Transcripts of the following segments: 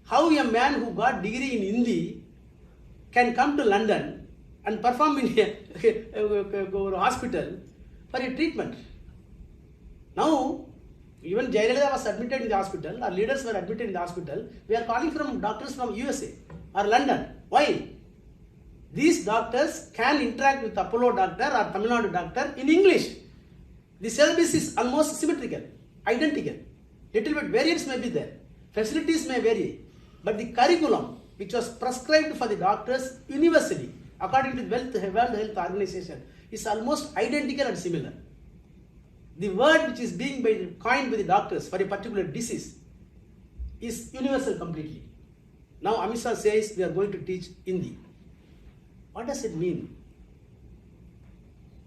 how a man who got degree in Hindi can come to London and perform in a hospital for a treatment. Now, even Jayalalitha was admitted in the hospital, our leaders were admitted in the hospital. We are calling from doctors from USA or London. Why? These doctors can interact with Apollo doctor or Tamil Nadu doctor in English. The service is almost symmetrical, identical. Little bit variance may be there. Facilities may vary. But the curriculum which was prescribed for the doctors universally, according to the World Health Organization, is almost identical and similar. The word which is being coined by the doctors for a particular disease is universal completely. Now Amit Shah says we are going to teach Hindi. What does it mean?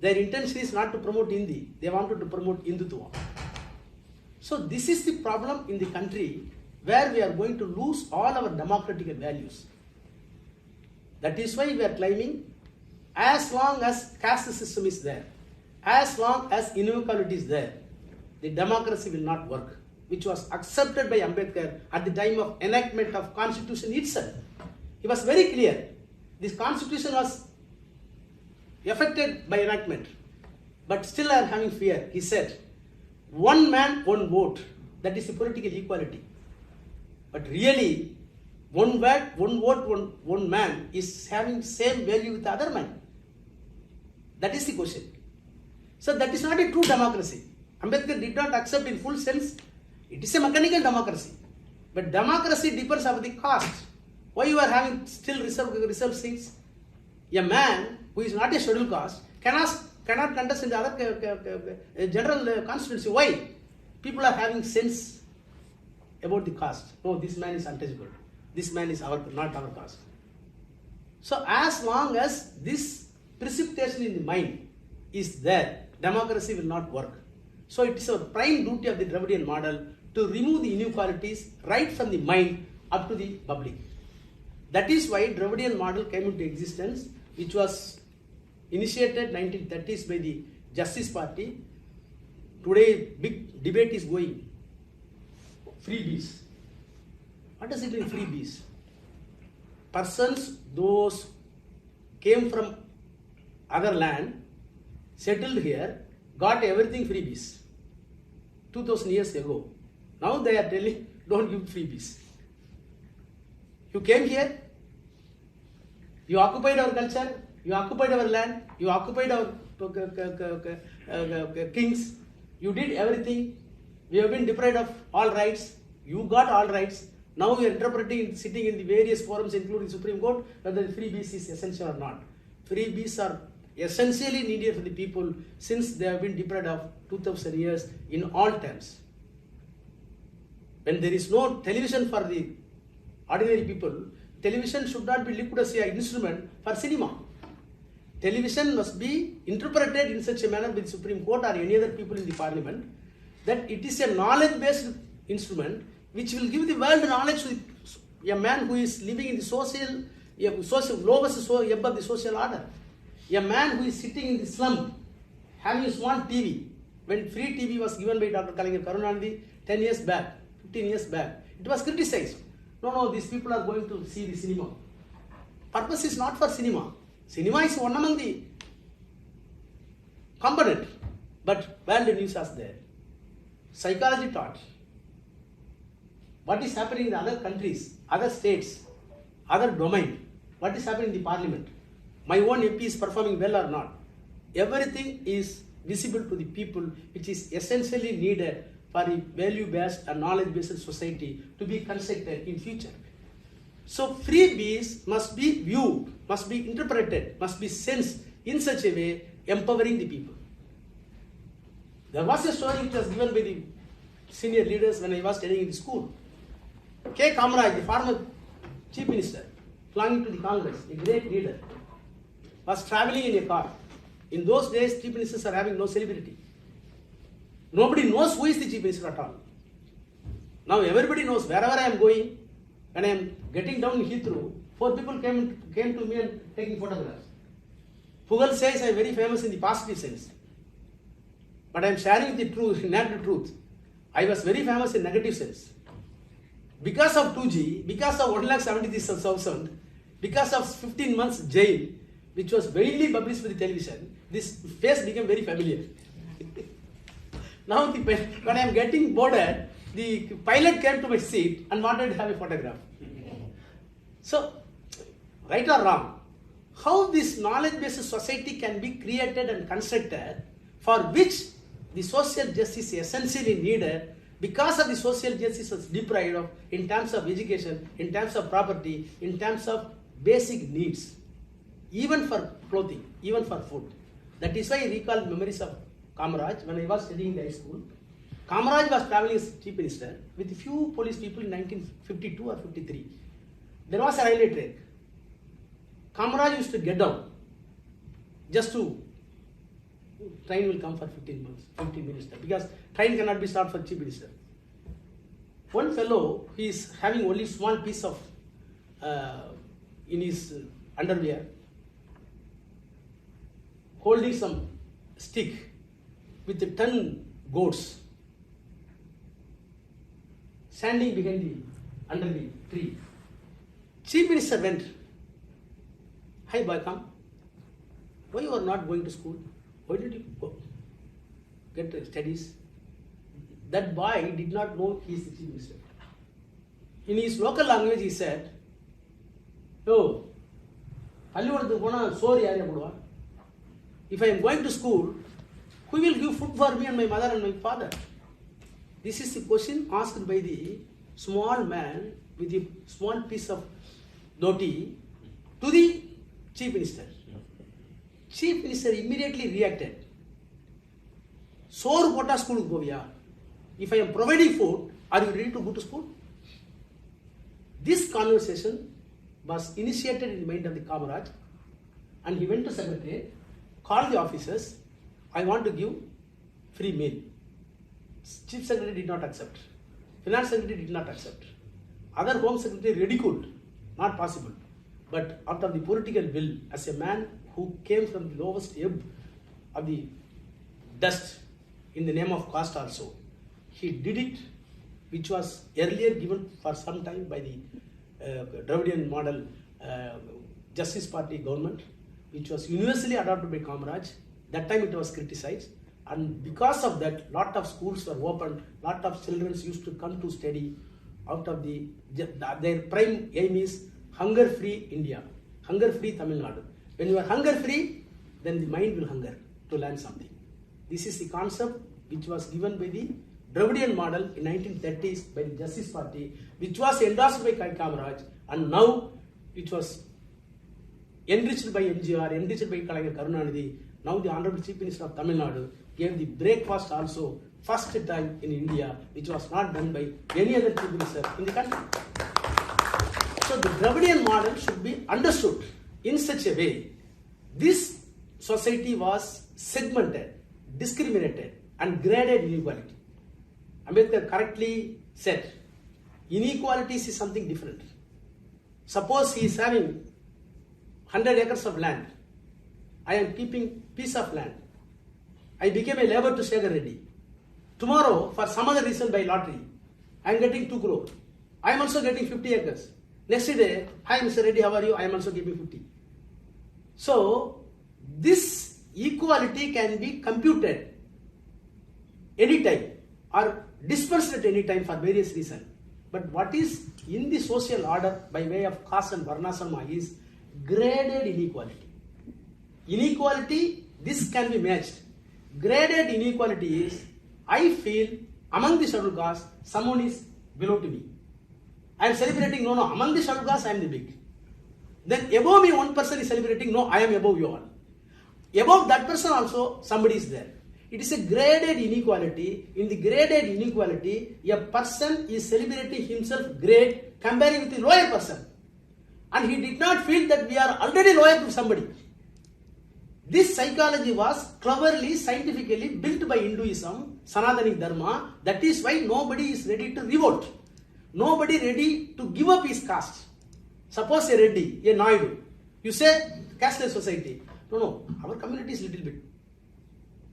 Their intention is not to promote Hindi. They wanted to promote Hindutva. So this is the problem in the country where we are going to lose all our democratic values. That is why we are claiming as long as caste system is there, as long as inequality is there, the democracy will not work, which was accepted by Ambedkar at the time of enactment of Constitution itself. He was very clear. This Constitution was affected by enactment, but still I am having fear. He said, one man, one vote, that is the political equality. But really, one word, one vote, one man is having same value with the other man. That is the question. So that is not a true democracy. Ambedkar did not accept in full sense. It is a mechanical democracy. But democracy depends on the caste. Why you are having still reserved seats? A man who is not a scheduled caste cannot contest in the other general constituency. Why? People are having sense about the caste. No, this man is untouchable. This man is not our caste. So as long as this precipitation in the mind is there, democracy will not work. So it is our prime duty of the Dravidian model to remove the inequalities right from the mind up to the public. That is why Dravidian model came into existence, which was initiated 1930s by the Justice Party. Today, big debate is going. Freebies. What does it mean, freebies? Persons, those came from other land, settled here, got everything freebies. 2000 years ago. Now they are telling, don't give freebies. You came here, you occupied our culture, you occupied our land, you occupied our kings, you did everything. We have been deprived of all rights. You got all rights. Now we are interpreting, sitting in the various forums, including Supreme Court, whether the freebies is essential or not. Freebies are essentially needed for the people since they have been deprived of 2000 years in all terms. When there is no television for the ordinary people, television should not be looked as an instrument for cinema. Television must be interpreted in such a manner by the Supreme Court or any other people in the Parliament that it is a knowledge-based instrument which will give the world knowledge to a man who is living in the lowest above the social order. A man who is sitting in the slum, having a small TV. When free TV was given by Dr. Karunanidhi 10 years back, 15 years back, it was criticized. No, these people are going to see the cinema. Purpose is not for cinema. Cinema is one among the component, but world news is there. Psychology taught. What is happening in other countries, other states, other domain? What is happening in the parliament? My own MP is performing well or not? Everything is visible to the people, which is essentially needed for a value-based and knowledge-based society to be constructed in future. So freebies must be viewed, must be interpreted, must be sensed in such a way, empowering the people. There was a story which was given by the senior leaders when I was studying in the school. K. Kamaraj, the former chief minister, belonging to the Congress, a great leader, was traveling in a car. In those days, chief ministers are having no celebrity. Nobody knows who is the chief minister at all. Now everybody knows wherever I am going, when I am getting down in Heathrow, 4 people came to me and taking photographs. Pugal says I am very famous in the positive sense. But I am sharing the truth, not the truth. I was very famous in negative sense. because of 2G, because of 1,73,000, because of 15 months jail, which was widely published for the television, this face became very familiar. Now, when I am getting boarded, the pilot came to my seat and wanted to have a photograph. So, right or wrong, how this knowledge-based society can be created and constructed, for which the social justice is essentially needed, because of the social justice was deprived of in terms of education, in terms of property, in terms of basic needs, even for clothing, even for food. That is why I recall memories of Kamaraj when I was studying in high school. Kamaraj was traveling as chief minister with a few police people in 1952 or 53. There was a railway track. Kamaraj used to get down just to, train will come for 15 minutes, because train cannot be stopped for chief minister. One fellow, he is having only small piece of in his underwear, holding some stick with 10 goats, standing behind under the tree. Chief minister went, "Hi boy, come. Why you are not going to school? Why did you go? Get studies?" That boy did not know he is the chief minister. In his local language, he said, "Oh, if I am going to school, who will give food for me and my mother and my father?" This is the question asked by the small man with a small piece of dhoti to the chief minister. Chief minister immediately reacted, "Soru pota school goviya. If I am providing food, are you ready to go to school?" This conversation was initiated in the mind of the Kamaraj, and he went to secretariat, called the officers, "I want to give free meal." Chief secretary did not accept. Finance secretary did not accept. Other home secretary ridiculed. Not possible. But out of the political will, as a man who came from the lowest ebb of the dust in the name of caste also, he did it, which was earlier given for some time by the Dravidian model Justice Party government, which was universally adopted by Kamaraj. That time it was criticized, and because of that, lot of schools were opened, lot of children used to come to study. Out of their prime aim is hunger-free India, hunger-free Tamil Nadu. When you are hunger-free, then the mind will hunger to learn something. This is the concept which was given by the Dravidian model in 1930s by the Justice Party, which was endorsed by Kamaraj, and now it was enriched by MGR, enriched by Kalaignar Karunanidhi. Now the Honorable Chief Minister of Tamil Nadu gave the breakfast also first time in India, which was not done by any other Chief Minister in the country. So the Dravidian model should be understood in such a way. This society was segmented, discriminated, and graded inequality. Ambedkar correctly said, inequalities is something different. Suppose he is having 100 acres of land. I am keeping piece of land. I became a labor to Shekhar Reddy. Tomorrow, for some other reason by lottery, I am getting 2 crore. I am also getting 50 acres. Next day, "Hi Mr. Reddy, how are you?" I am also giving 50. So, this equality can be computed anytime or dispersed at any time for various reasons. But what is in the social order by way of caste and varnashrama is graded inequality. Inequality, this can be matched. Graded inequality is, I feel among the scheduled caste, someone is below to me. I am celebrating, no, among the scheduled caste, I am the big. Then above me, one person is celebrating, no, I am above you all. Above that person also, somebody is there. It is a graded inequality. In the graded inequality, a person is celebrating himself great comparing with the lower person. And he did not feel that we are already lower to somebody. This psychology was cleverly, scientifically built by Hinduism, Sanatani Dharma. That is why nobody is ready to revolt. Nobody ready to give up his caste. Suppose a Reddy, a Naidu. You say, casteless society. No, our community is little bit.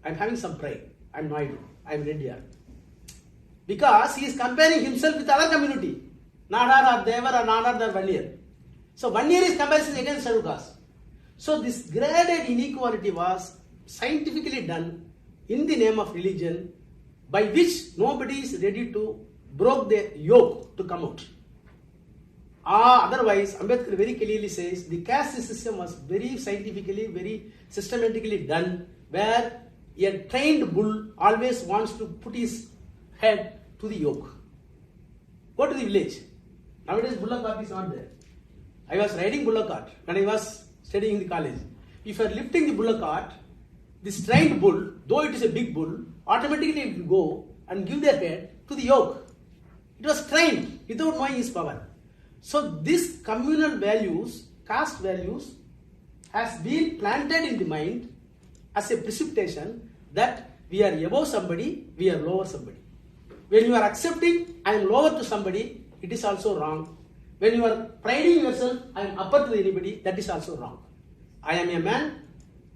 I am having some pride. I am Naidu. I am Reddy. Because he is comparing himself with other community. Nadar or Devar or Nadar or 1 year. So 1 year is comparison against scheduled caste. So this graded inequality was scientifically done in the name of religion, by which nobody is ready to broke the yoke to come out. Otherwise, Ambedkar very clearly says the caste system was very scientifically, very systematically done, where a trained bull always wants to put his head to the yoke. Go to the village. Nowadays, bullock cart is not there. I was riding bullock cart when I was studying in the college. If you are lifting the bullock cart, this trained bull, though it is a big bull, automatically it will go and give their head to the yoke. It was trained without knowing his power. So these communal values, caste values, has been planted in the mind as a precipitation that we are above somebody, we are lower somebody. When you are accepting I am lower to somebody, it is also wrong. When you are priding yourself, I am upper to anybody, that is also wrong. I am a man,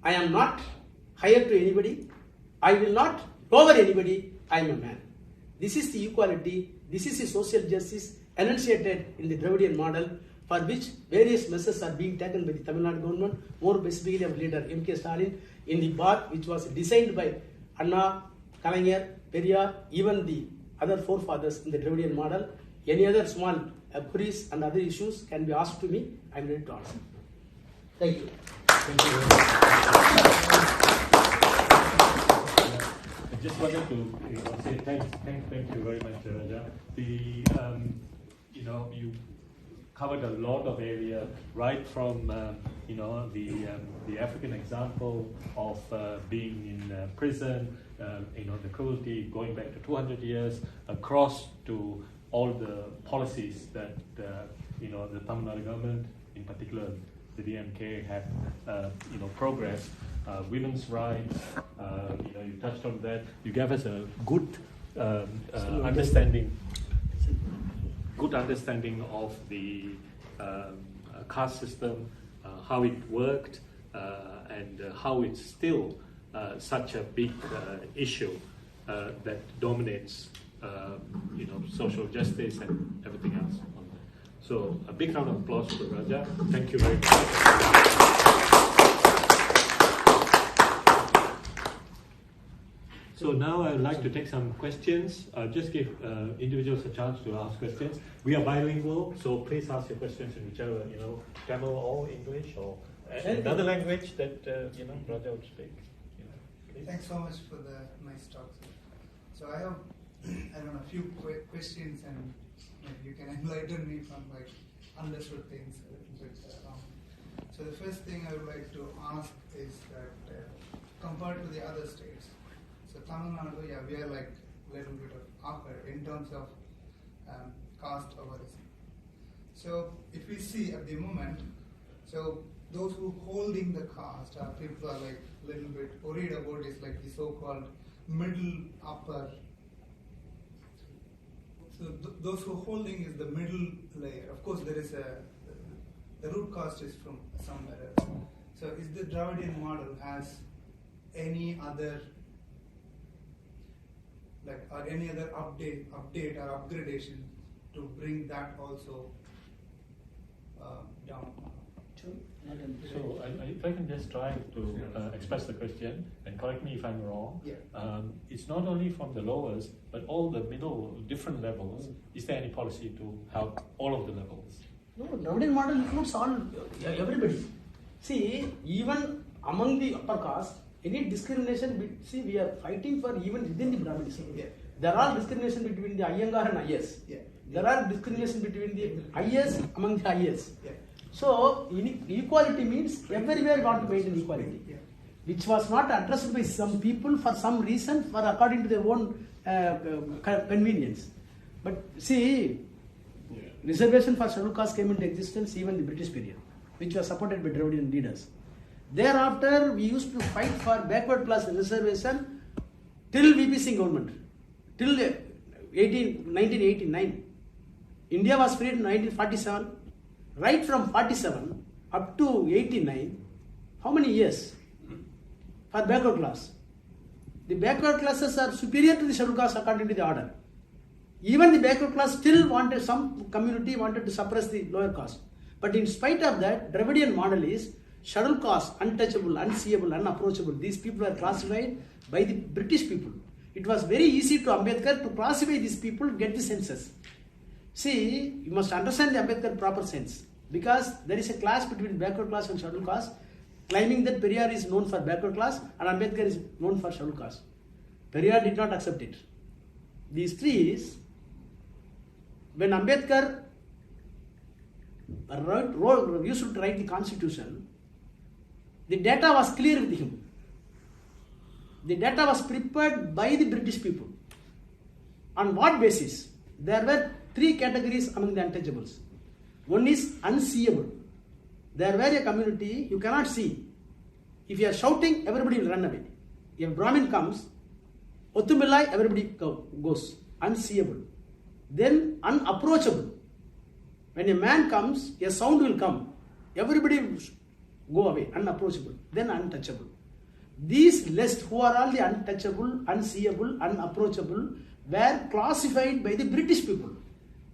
I am not higher to anybody, I will not lower anybody, I am a man. This is the equality, this is the social justice enunciated in the Dravidian model, for which various measures are being taken by the Tamil Nadu government, more specifically of leader M.K. Stalin, in the path which was designed by Anna, Kalaignar, Periyar, even the other forefathers in the Dravidian model. Any other small queries and other issues can be asked to me, I am ready to answer. Thank you. Thank you very much. I just wanted to say thank you very much, Raja. You covered a lot of area, right from the African example of being in prison, the cruelty going back to 200 years, across to all the policies that the Tamil Nadu government, in particular the DMK, have progressed. Women's rights, you touched on that. You gave us a good understanding of the caste system, how it worked, and how it's still such a big issue that dominates social justice and everything else. So a big round of applause for Raja. Thank you very much. So now I would like to take some questions. Just give individuals a chance to ask questions. We are bilingual, so please ask your questions in whichever, Tamil or English or another language that Raja would speak. Thanks so much for the nice talk. So I have, a few quick questions, and maybe you can enlighten me from understood things a little bit wrong. So the first thing I would like to ask is that compared to the other states, so Tamil Nadu, we are like a little bit of upper in terms of caste favorism. So if we see at the moment, so those who holding the caste are people are like a little bit worried about is like the so-called middle upper. So those who holding is the middle layer. Of course, there is the root caste is from somewhere else. So is the Dravidian model has any other or any other update or upgradation to bring that also down? So if I can just try to express the question, and correct me if I'm wrong. Yeah. It's not only from the lowest, but all the middle, different levels. Is there any policy to help all of the levels? No, Dravidian model includes all, everybody. See, even among the upper caste, any discrimination, we are fighting for even within the Brahminism. Yeah. There are discrimination between the Iyengar and IS. Yeah. There are discrimination between the IS among the IS. Yeah. So, equality means everywhere we want to maintain equality, Yeah. which was not addressed by some people for some reason, for according to their own convenience. But see, reservation for scheduled caste came into existence even in the British period, which was supported by Dravidian leaders. Thereafter, we used to fight for backward class reservation till VP Singh government, till 1989. India was freed in 1947. Right from 47 up to 89, how many years for backward class? The backward classes are superior to the scheduled caste according to the order. Even the backward class still wanted, some community wanted to suppress the lower caste. But in spite of that, Dravidian model is scheduled caste, untouchable, unseeable, unapproachable. These people are classified by the British people. It was very easy to Ambedkar to classify these people, get the census. See, you must understand the Ambedkar proper sense. Because there is a clash between backward class and scheduled caste, claiming that Periyar is known for backward class and Ambedkar is known for scheduled caste. Periyar did not accept it. The history is, when Ambedkar used to write the constitution, the data was clear with him. The data was prepared by the British people. On what basis? There were 3 categories among the untouchables. One is unseeable. There were a community you cannot see. If you are shouting, everybody will run away. If a Brahmin comes, Othumillai, everybody goes. Unseeable. Then unapproachable. When a man comes, a sound will come. Everybody will go away. Unapproachable. Then untouchable. These lists, who are all the untouchable, unseeable, unapproachable, were classified by the British people.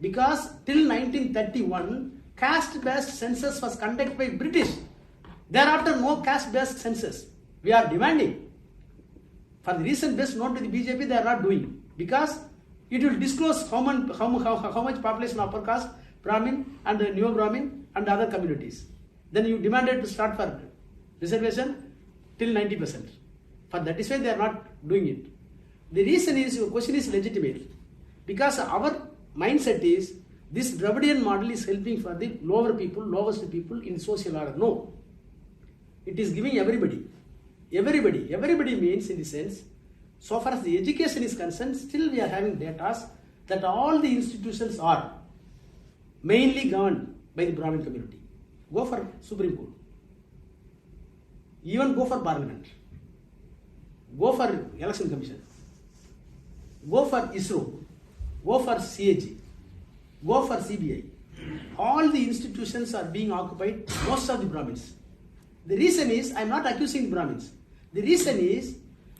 Because till 1931, caste-based census was conducted by British. Thereafter, no caste-based census. We are demanding. For the reason best known to the BJP, they are not doing. Because it will disclose how much population upper caste, Brahmin and Neo-Brahmin and other communities. Then you demanded to start for reservation till 90%. For that is why they are not doing it. The reason is, your question is legitimate. Because our mindset is, this Dravidian model is helping for the lower people, lowest people in social order. No. It is giving everybody. Everybody means, in the sense, so far as the education is concerned, still we are having data that all the institutions are mainly governed by the Brahmin community. Go for Supreme Court. Even go for Parliament. Go for Election Commission. Go for ISRO. Go for CAG. Go for CBI. All the institutions are being occupied, most of the Brahmins. The reason is, I am not accusing the Brahmins. The reason is,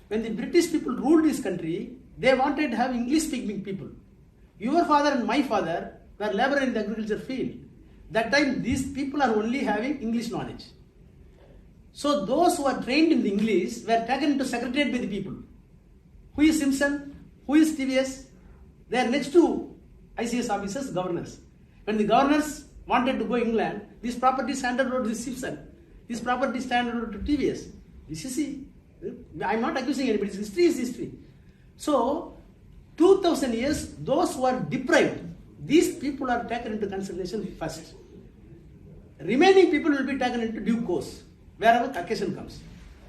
when the British people ruled this country, they wanted to have English speaking people. Your father and my father were laborer in the agriculture field. That time, these people are only having English knowledge. So those who are trained in the English were taken into secretariat by the people. Who is Simpson? Who is TVS? They are next to ICS officers, governors. When the governors wanted to go England, this property is handed over to Simpson. This property is handed over to TVS. This is, I am not accusing anybody. History is history. So, 2000 years, those who are deprived, these people are taken into consideration first. Remaining people will be taken into due course, wherever occasion comes.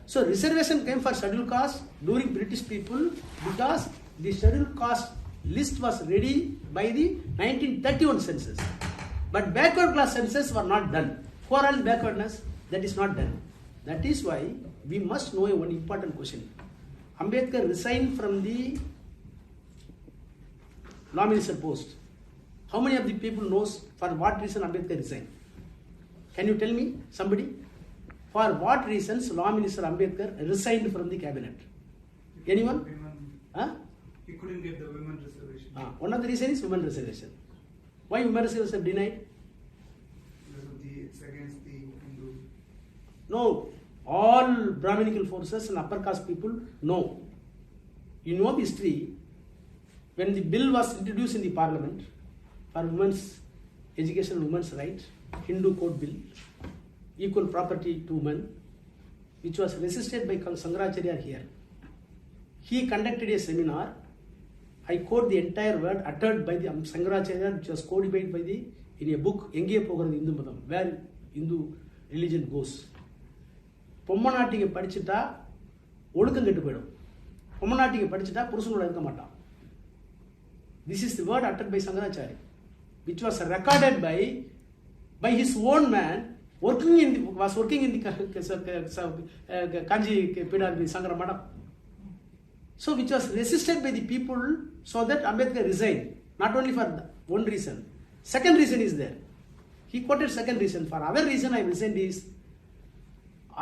So, reservation came for scheduled caste during British people because the scheduled caste list was ready by the 1931 census. But backward class census were not done. For all backwardness, that is not done. That is why we must know one important question. Ambedkar resigned from the law minister post. How many of the people knows for what reason Ambedkar resigned? Can you tell me, somebody? For what reasons law minister Ambedkar resigned from the cabinet? Anyone? Huh? He couldn't get the women reservation. One of the reasons is women reservation. Why women reservation denied? Because of it's against the Hindu. No. All Brahminical forces and upper caste people, no. You know the history. When the bill was introduced in the parliament for women's education and women's rights, Hindu code bill, equal property to women, which was resisted by Sankaracharya here. He conducted a seminar. I quote the entire word uttered by the Sankaracharya, which was codified by in a book, Enge Pogaradhu Hindu Madam, where Hindu religion goes. பொம்மநாட்டிக்கு படிச்சுட்டா ஒழுக்கம் கெட்டு போயிடும். பொம்மநாட்டிக்கு படிச்சுட்டா புருஷனோட இருக்க மாட்டான். This is the word uttered by Sankaracharya, which was recorded by his own man working in the Kanji Pidar Sankara Madam. So which was resisted by the people, so that Ambedkar resigned. Not only for one reason. Second reason is there. He quoted second reason. For other reason I resigned is,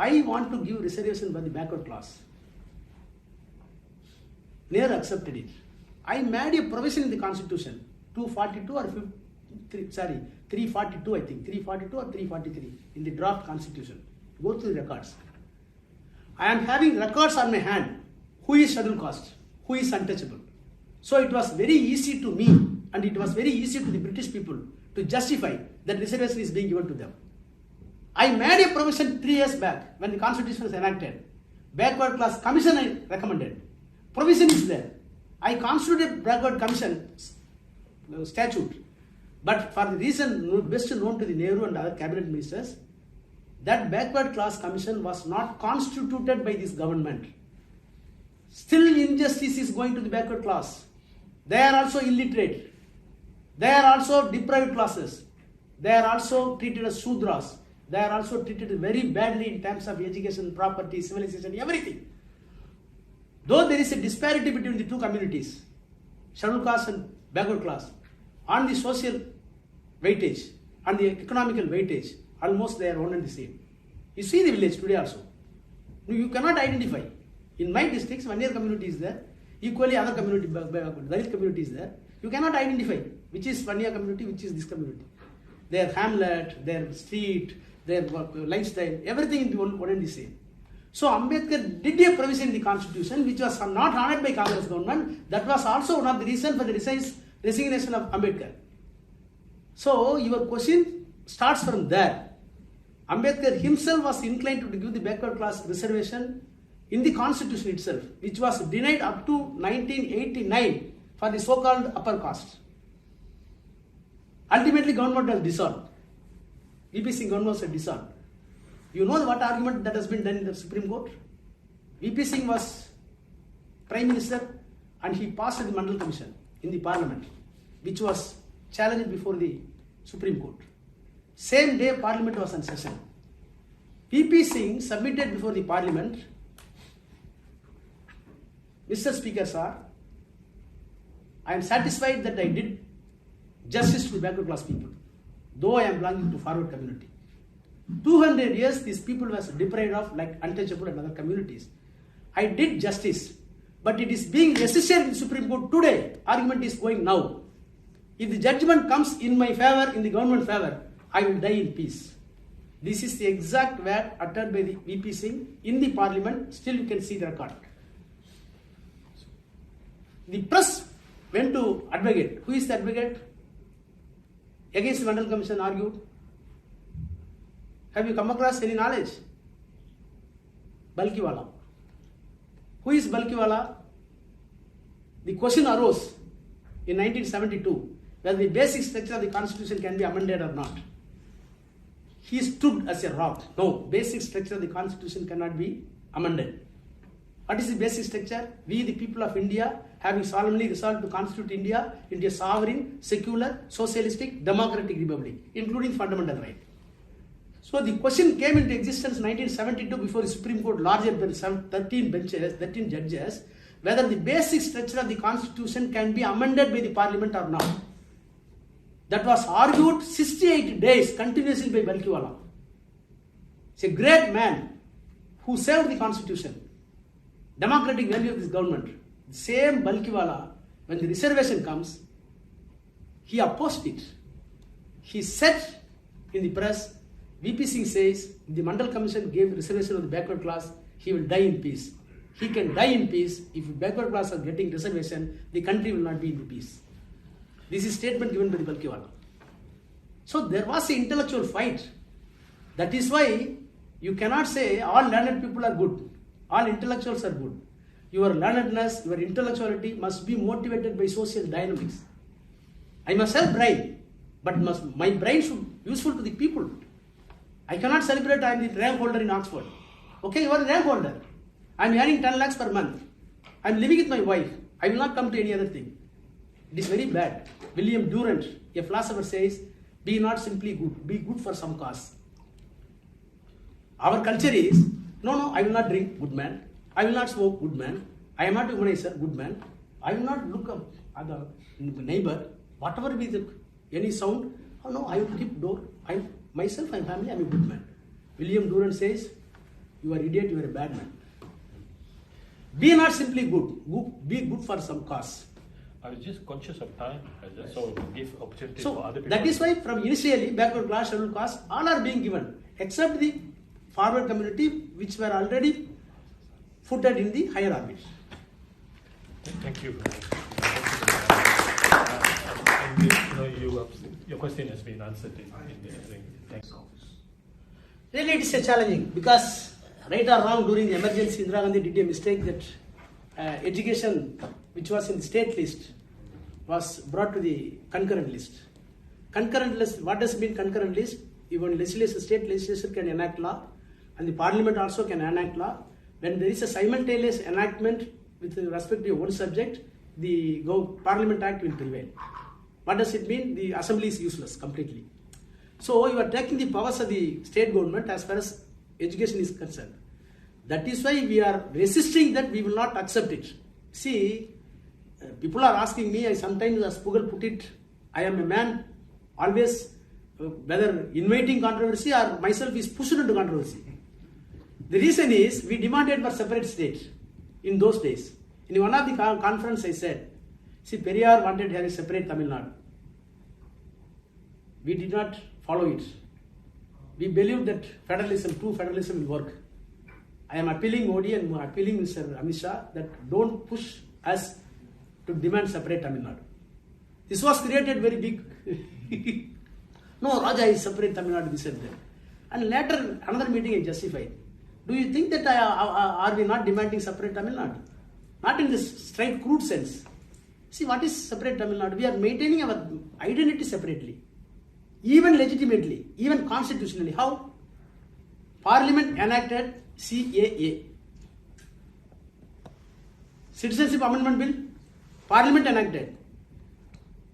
I want to give reservation for the backward class. Never accepted it. I made a provision in the constitution, 242 or 342 I think, 342 or 343 in the draft constitution. Go through the records. I am having records on my hand. Who is scheduled caste? Who is untouchable? So it was very easy to me and it was very easy to the British people to justify that reservation is being given to them. I made a provision 3 years back when the constitution was enacted. Backward class commission I recommended. Provision is there. I constituted backward commission statute. But for the reason best known to the Nehru and other cabinet ministers, that backward class commission was not constituted by this government. Still injustice is going to the backward class. They are also illiterate. They are also deprived classes. They are also treated as Shudras. They are also treated very badly in terms of education, property, civilization, everything. Though there is a disparity between the two communities, scheduled caste and backward class, on the social weightage, on the economical weightage, almost they are one and the same. You see the village today also. You cannot identify. In my districts, one-year community is there, equally other community, Dalit community is there. You cannot identify which is one-year community, which is this community. Their hamlet, their street, their lifestyle, everything is one and the same. So Ambedkar did a provision in the constitution which was not honored by Congress government. That was also one of the reasons for the resignation of Ambedkar. So your question starts from there. Ambedkar himself was inclined to give the backward class reservation in the constitution itself, which was denied up to 1989 for the so-called upper caste. Ultimately, government was dissolved. VP Singh government was dissolved. You know what argument that has been done in the Supreme Court? VP Singh was Prime Minister and he passed the Mandal Commission in the Parliament, which was challenged before the Supreme Court. Same day, Parliament was in session. VP Singh submitted before the Parliament, Mr. Speaker, sir, I am satisfied that I did justice to the backward class people, though I am belonging to forward community. 200 years these people were deprived of like untouchable and other communities. I did justice, but it is being resisted in the Supreme Court today. Argument is going now. If the judgment comes in my favor, in the government favor, I will die in peace. This is the exact word uttered by the VP Singh in the Parliament. Still you can see the record. The press went to advocate. Who is the advocate? Against the Mandal Commission argued. Have you come across any knowledge? Balkiwala. Who is Balkiwala? The question arose in 1972 whether the basic structure of the constitution can be amended or not. He stood as a rock. No, basic structure of the constitution cannot be amended. What is the basic structure? We, the people of India, having solemnly resolved to constitute India into a sovereign, secular, socialistic, democratic republic, including fundamental right. So the question came into existence in 1972 before the Supreme Court, larger than 13 judges, whether the basic structure of the constitution can be amended by the parliament or not. That was argued 68 days continuously by Balkiwala. He's a great man who saved the constitution, democratic value of this government. The same Balkiwala, when the reservation comes, he opposed it. He said in the press, VP Singh says, if the Mandal Commission gave reservation of the backward class, he will die in peace. He can die in peace. If the backward class are getting reservation, the country will not be in peace. This is a statement given by the Balkiwala. So there was an intellectual fight. That is why you cannot say all learned people are good. All intellectuals are good. Your learnedness, your intellectuality must be motivated by social dynamics. I must have brain, but my brain should be useful to the people. I cannot celebrate I am the rank holder in Oxford. Okay, you are the rank holder. I am earning 10 lakhs per month. I am living with my wife. I will not come to any other thing. It is very bad. William Durant, a philosopher, says, be not simply good, be good for some cause. Our culture is, no, I will not drink, good man. I will not smoke, good man. I am not a womanizer, good man. I will not look up at the neighbor, whatever be the any sound. Oh no, I will keep door. Myself and family, I am a good man. William Durant says, you are idiot, you are a bad man. Be not simply good, be good for some cause. I was just conscious of time, so give opportunities So for other people. that is why from initially backward class, scheduled caste, all are being given except the forward community which were already footed in the higher orbit. Thank you. Your question has been answered in this thing. Thanks. Really it is a challenging because right or wrong during the emergency Indira Gandhi did a mistake that education which was in the state list was brought to the concurrent list. Concurrent list, what does mean concurrent list? Even legislation, state legislature can enact law and the parliament also can enact law. When there is a simultaneous enactment with respect to one subject, the Parliament Act will prevail. What does it mean? The assembly is useless completely. So you are taking the powers of the state government as far as education is concerned. That is why we are resisting that, we will not accept it. See, people are asking me, I sometimes, as Pugal put it, I am a man always, whether inviting controversy or myself is pushed into controversy. The reason is, we demanded for separate state in those days. In one of the conference I said, see, Periyar wanted to have a separate Tamil Nadu. We did not follow it. We believe that federalism, true federalism will work. I am appealing Modi and appealing Mr. Amit Shah that don't push us to demand separate Tamil Nadu. This was created very big. No, Raja is separate Tamil Nadu, this and that. And later, another meeting I justified. Do you think that are we not demanding separate Tamil Nadu? Not in this straight crude sense. See, what is separate Tamil Nadu? We are maintaining our identity separately. Even legitimately, even constitutionally. How? Parliament enacted CAA. Citizenship Amendment Bill, Parliament enacted.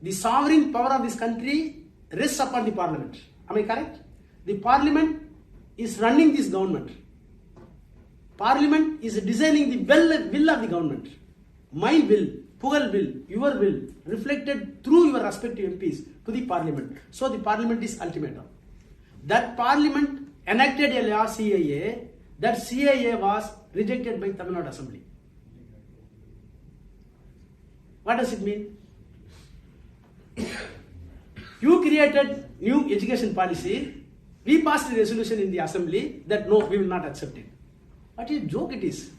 The sovereign power of this country rests upon the Parliament. Am I correct? The Parliament is running this government. Parliament is designing the will of the government. My will, Pugal will, your will, reflected through your respective MPs to the Parliament. So the Parliament is ultimatum. That Parliament enacted a law CAA. That CAA was rejected by Tamil Nadu Assembly. What does it mean? You created new education policy. We passed a resolution in the Assembly that no, we will not accept it. What a joke it is.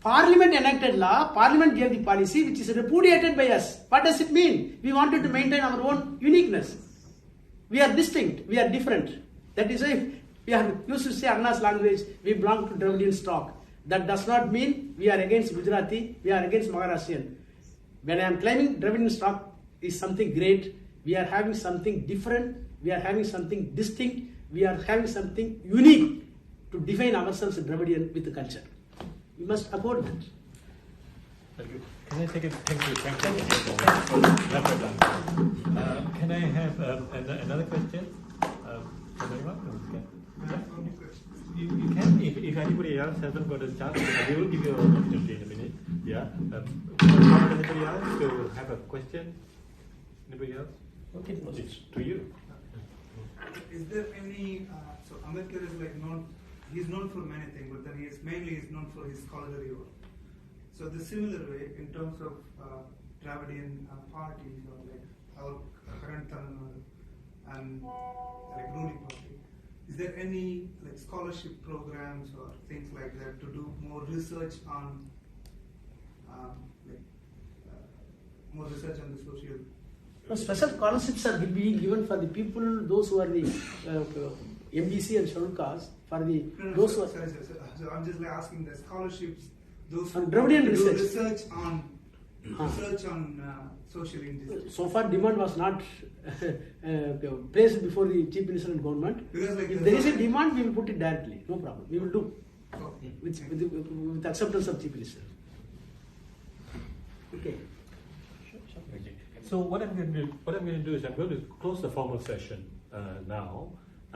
Parliament enacted law, Parliament gave the policy which is repudiated by us. What does it mean? We wanted to maintain our own uniqueness. We are distinct, we are different. That is why we are used to say Anna's language, we belong to Dravidian stock. That does not mean we are against Gujarati, we are against Maharashtrian. When I am claiming Dravidian stock is something great, we are having something different, we are having something distinct, we are having something unique to define ourselves as Dravidian with the culture. We must afford that. Thank you. Can I take it? Thank you. Can I have another question? You can, if anybody else hasn't got a chance, we will give you an opportunity in a minute. Yeah. Anybody else to have a question? Anybody else? Okay, it's to you. Is there any? So Ambedkar is like not. He's known for many things, but then he is mainly known for his scholarly work. So the similar way, in terms of Dravidian parties or like our current Tamil Nadu and like ruling party, is there any like scholarship programs or things like that to do more research on more research on the social? No, special scholarships are being given for the people, those who are the MBC and scheduled caste, for the those who are. Sorry. So I'm just like asking the scholarships, those who On Dravidian do research. research on social injustice. So far, demand was not placed before the Chief Minister and government. Because like if there is a demand, we will put it directly. No problem. We will do Okay. with acceptance of Chief Minister. Okay. So what I'm going to do is I'm going to close the formal session now.